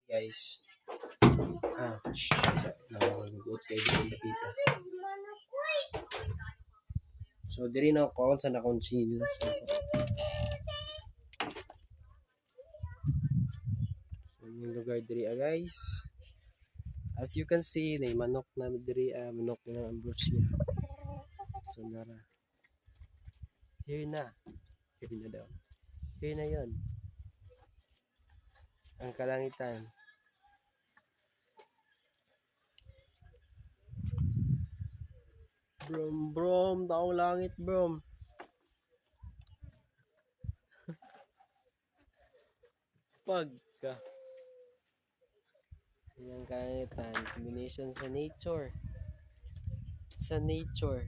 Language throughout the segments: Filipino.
guys. Nagugot kayo dito dapita. So diri na ako sa nakonsilas. So yung lugar diri guys. As you can see, may manok na diri, manok na ambrosia. So nara. Here na. Here na daw. Here na yon. Ang kalangitan. Brom, taong langit, brom. Pag ka. Ang kalangitan, combination sa nature. Sa nature.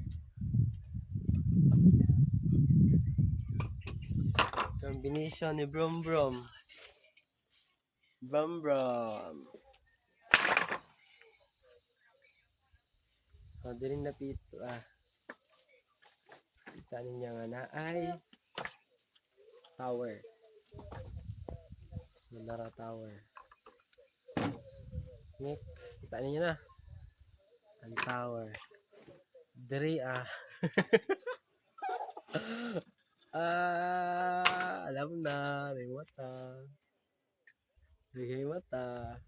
Combination ni brom. Brom. So, din napito kita ninyo nga na ay tower. So, Nara Tower. Ngik, kita ninyo na. Ang tower. Diri alam na, may mata. May mata.